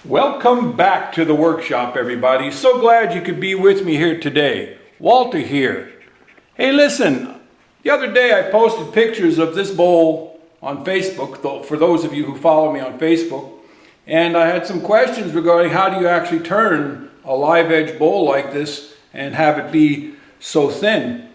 Welcome back to the workshop, everybody. So glad you could be with me here today. Walter here. Hey, listen, the other day I posted pictures of this bowl on Facebook, for those of you who follow me on Facebook, and I had some questions regarding how do you actually turn a live edge bowl like this and have it be so thin.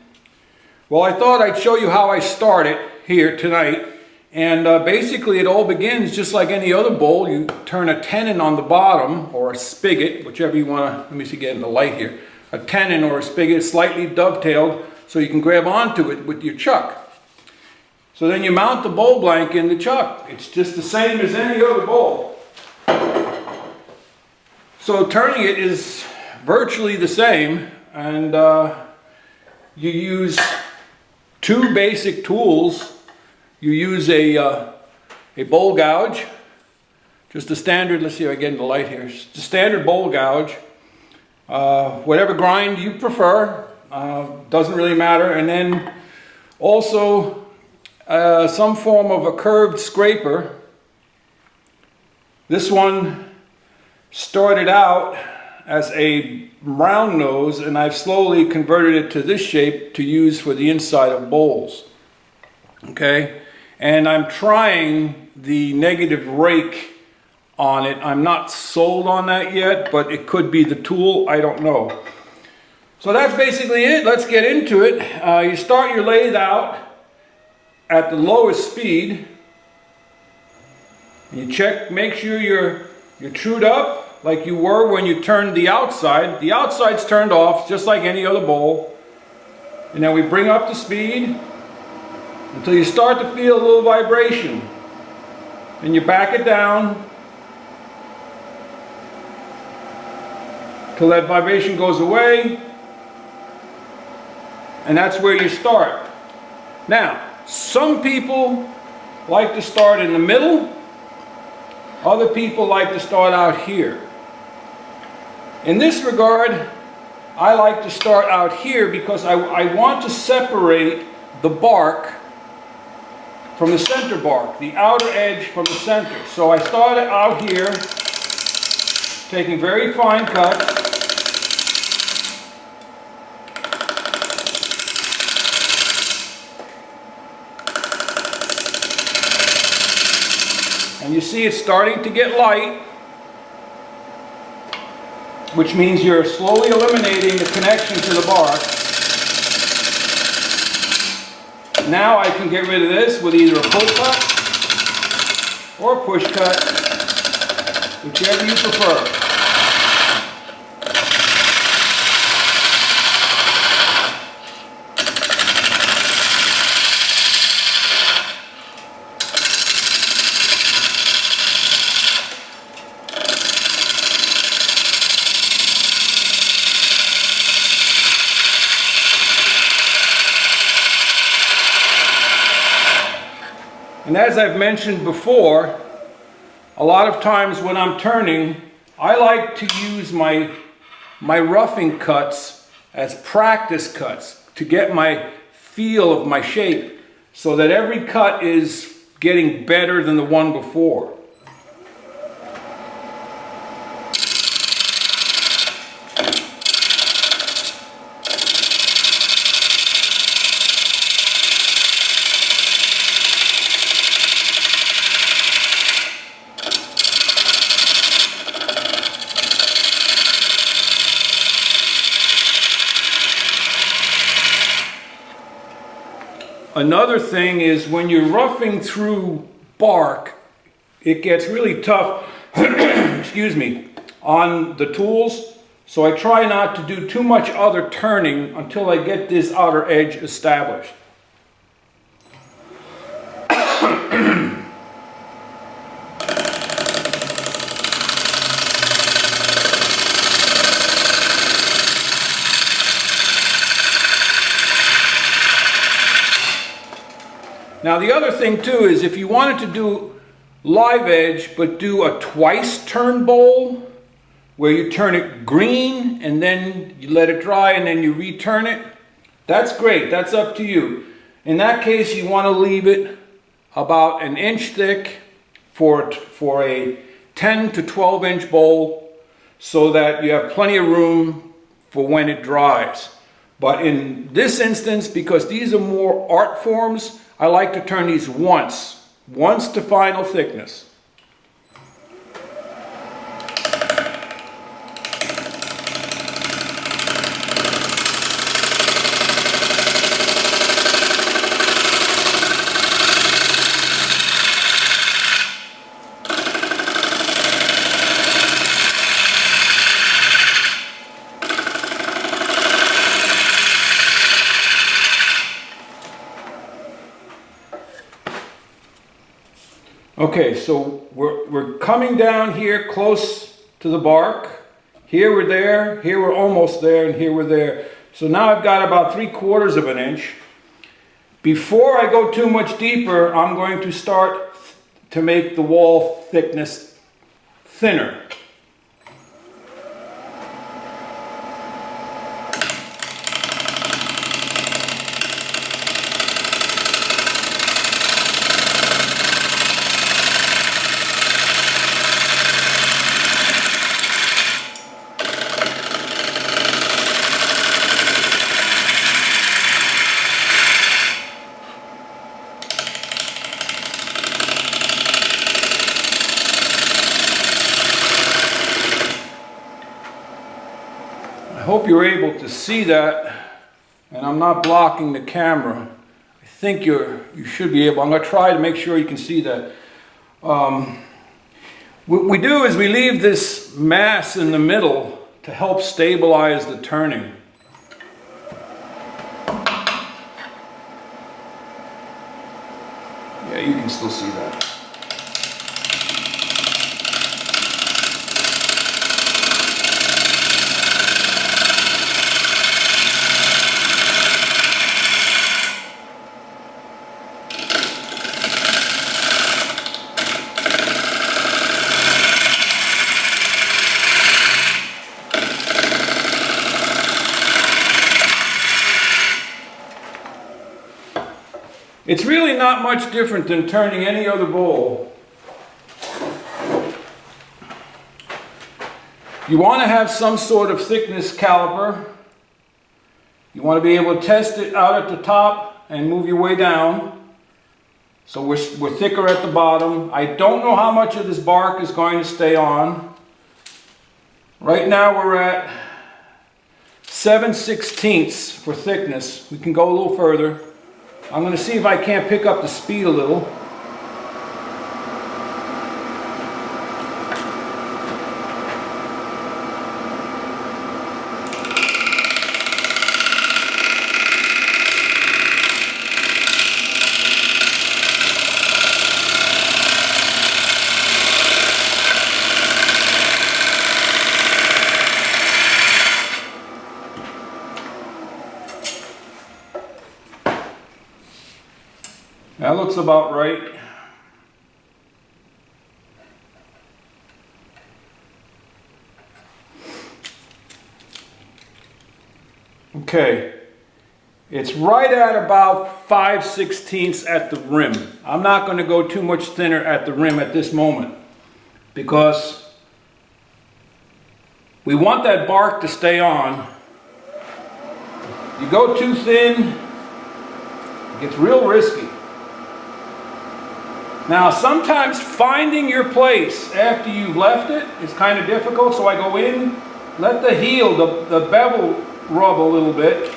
Well, I thought I'd show you how I start it here tonight. And basically it all begins just like any other bowl. You turn a tenon on the bottom, or a spigot, whichever you want to, let me see, get in the light here. A tenon or a spigot, slightly dovetailed, so you can grab onto it with your chuck. So then you mount the bowl blank in the chuck. It's just the same as any other bowl. So turning it is virtually the same, and you use two basic tools. You use a bowl gouge, just a standard, let's see if I get in the light here, just a standard bowl gouge, whatever grind you prefer, doesn't really matter, and then also some form of a curved scraper. This one started out as a round nose, and I've slowly converted it to this shape to use for the inside of bowls. Okay, and I'm trying the negative rake on it. I'm not sold on that yet, but it could be the tool, I don't know. So that's basically it. Let's get into it. You start your lathe out at the lowest speed. You check, make sure you're trued up like you were when you turned the outside. The outside's turned off just like any other bowl. And then we bring up the speed until you start to feel a little vibration. And you back it down till that vibration goes away. And that's where you start. Now, some people like to start in the middle. Other people like to start out here. In this regard, I like to start out here because I want to separate the bark from the center bark, the outer edge from the center. So I started out here, taking very fine cuts. And you see it's starting to get light, which means you're slowly eliminating the connection to the bark. Now I can get rid of this with either a pull cut or a push cut, whichever you prefer. And as I've mentioned before, a lot of times when I'm turning, I like to use my roughing cuts as practice cuts to get my feel of my shape so that every cut is getting better than the one before. Another thing is when you're roughing through bark, it gets really tough, excuse me, on the tools. So I try not to do too much other turning until I get this outer edge established. Now the other thing too is if you wanted to do live edge but do a twice turn bowl where you turn it green and then you let it dry and then you return it, that's great, that's up to you. In that case you want to leave it about an inch thick for a 10 to 12 inch bowl so that you have plenty of room for when it dries. But in this instance, because these are more art forms, I like to turn these once to final thickness. Okay, so we're coming down here close to the bark. Here we're there, here we're almost there, and here we're there. So now I've got about 3/4 of an inch. Before I go too much deeper, I'm going to start to make the wall thickness thinner. I hope you're able to see that, and I'm not blocking the camera. I think you should be able. I'm going to try to make sure you can see that. What we do is we leave this mass in the middle to help stabilize the turning. Yeah, you can still see that. It's really not much different than turning any other bowl. You want to have some sort of thickness caliper. You want to be able to test it out at the top and move your way down. So we're thicker at the bottom. I don't know how much of this bark is going to stay on. Right now we're at 7/16 for thickness. We can go a little further. I'm going to see if I can't pick up the speed a little. That looks about right. Okay, it's right at about 5/16 at the rim. I'm not going to go too much thinner at the rim at this moment because we want that bark to stay on. You go too thin, it gets real risky. Now, sometimes finding your place after you've left it is kind of difficult, so I go in, let the heel, the bevel rub a little bit,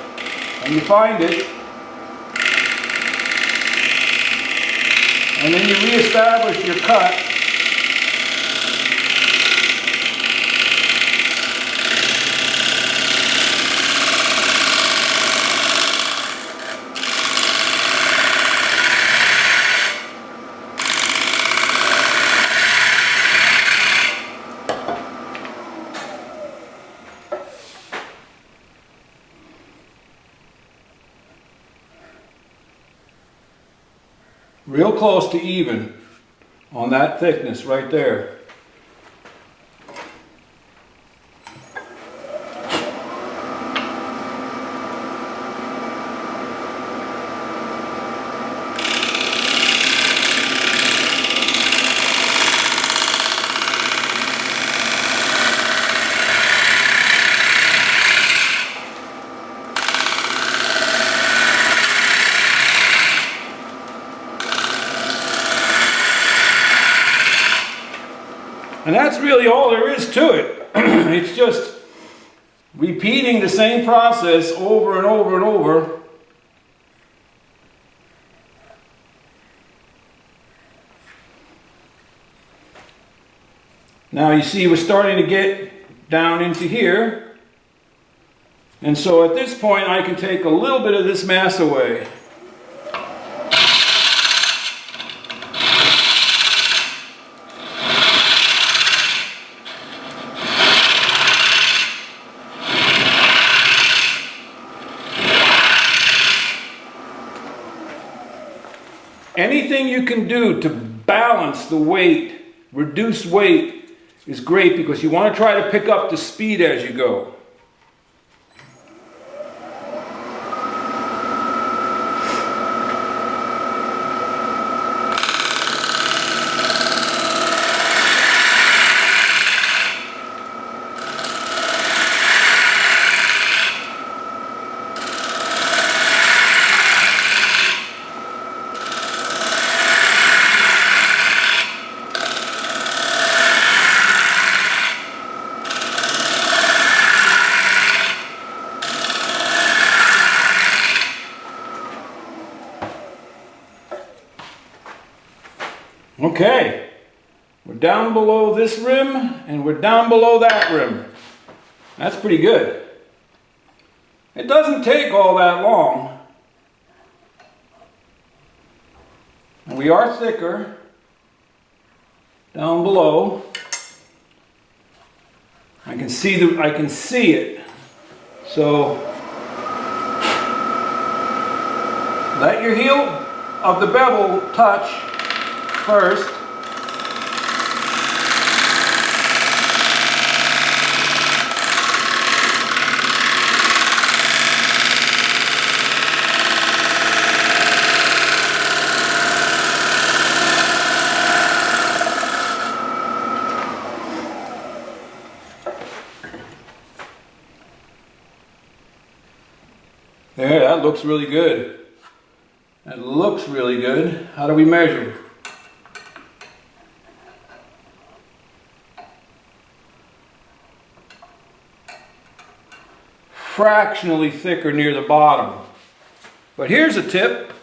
and you find it. And then you reestablish your cut. Real close to even on that thickness right there. And that's really all there is to it. It's just repeating the same process over and over and over. Now you see we're starting to get down into here. And so at this point I can take a little bit of this mass away. Anything you can do to balance the weight, reduce weight, is great because you want to try to pick up the speed as you go. Okay, we're down below this rim and we're down below that rim. That's pretty good. It doesn't take all that long. And we are thicker down below. I can see it. So let your heel of the bevel touch first. There, that looks really good. That looks really good. How do we measure? Fractionally thicker near the bottom. But here's a tip.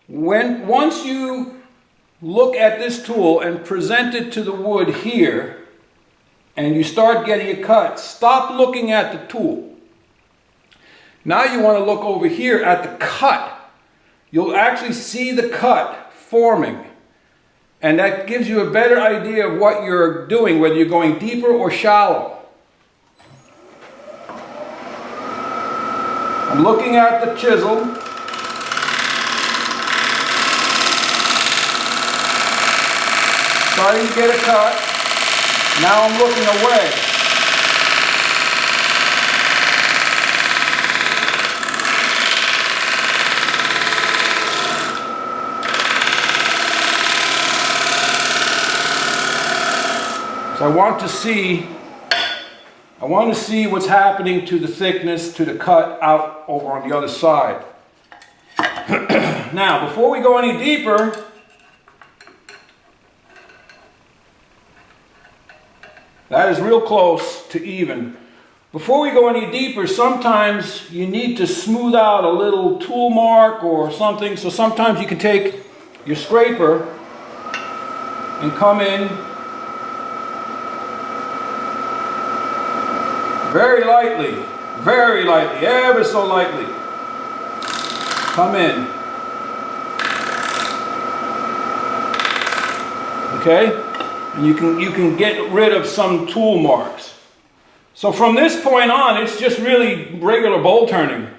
Once you look at this tool and present it to the wood here, and you start getting a cut, stop looking at the tool. Now you want to look over here at the cut. You'll actually see the cut forming. And that gives you a better idea of what you're doing, whether you're going deeper or shallow. I'm looking at the chisel. Starting to get a cut. Now I'm looking away. So I want to see what's happening to the thickness, to the cut out over on the other side. Now, before we go any deeper, that is real close to even. Before we go any deeper, sometimes you need to smooth out a little tool mark or something. So sometimes you can take your scraper and come in very lightly, ever so lightly. Come in. Okay? And you can get rid of some tool marks. So from this point on, it's just really regular bolt turning.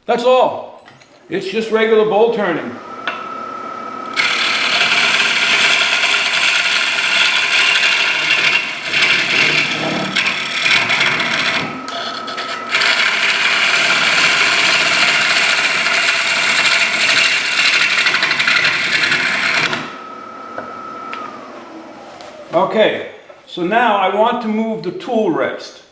That's all. It's just regular bolt turning. Okay, so now I want to move the tool rest.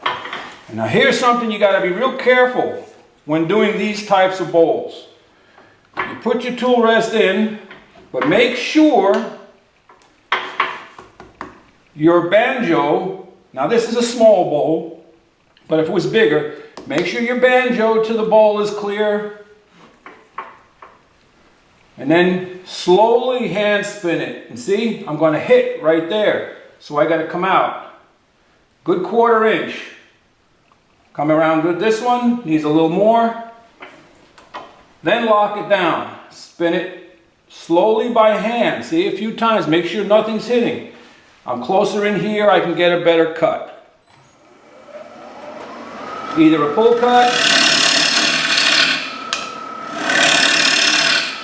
And now here's something you got to be real careful when doing these types of bowls. You put your tool rest in, But make sure your banjo, now this is a small bowl, but if it was bigger, make sure your banjo to the bowl is clear. And then slowly hand spin it. And see, I'm going to hit right there. So I got to come out. Good 1/4 inch. Come around with this one, needs a little more. Then lock it down. Spin it slowly by hand. See, a few times, make sure nothing's hitting. I'm closer in here, I can get a better cut. Either a pull cut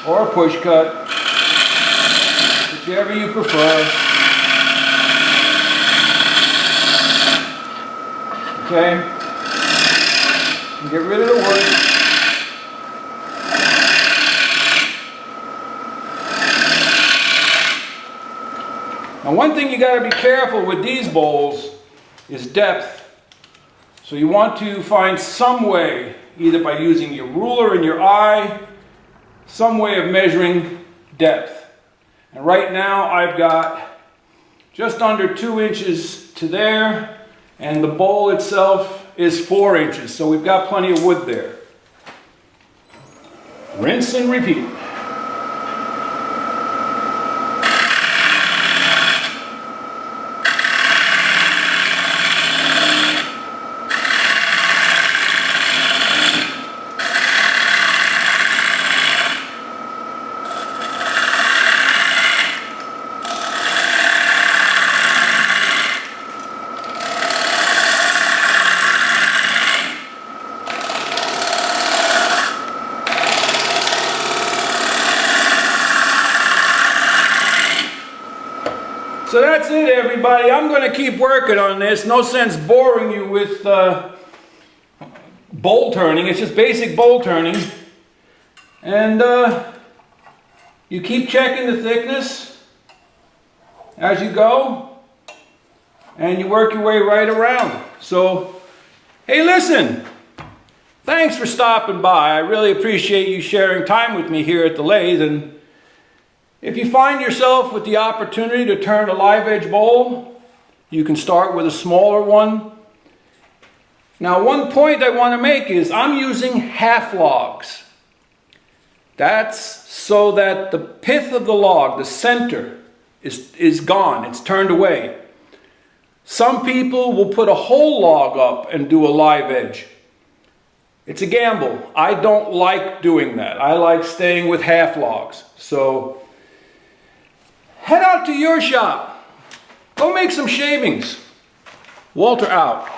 or a push cut, whichever you prefer. Okay? And get rid of the wood. Now one thing you got to be careful with these bowls is depth. So you want to find some way, either by using your ruler and your eye, some way of measuring depth. And right now I've got just under 2 inches to there, and the bowl itself is 4 inches, so we've got plenty of wood there. Rinse and repeat. So that's it, everybody. I'm going to keep working on this. No sense boring you with bowl turning. It's just basic bowl turning. And you keep checking the thickness as you go. And you work your way right around. So, hey, listen. Thanks for stopping by. I really appreciate you sharing time with me here at the lathe. And if you find yourself with the opportunity to turn a live edge bowl, you can start with a smaller one. Now, one point I want to make is I'm using half logs. That's so that the pith of the log, the center, is gone. It's turned away. Some people will put a whole log up and do a live edge. It's a gamble. I don't like doing that. I like staying with half logs. So head out to your shop. Go make some shavings. Walter out.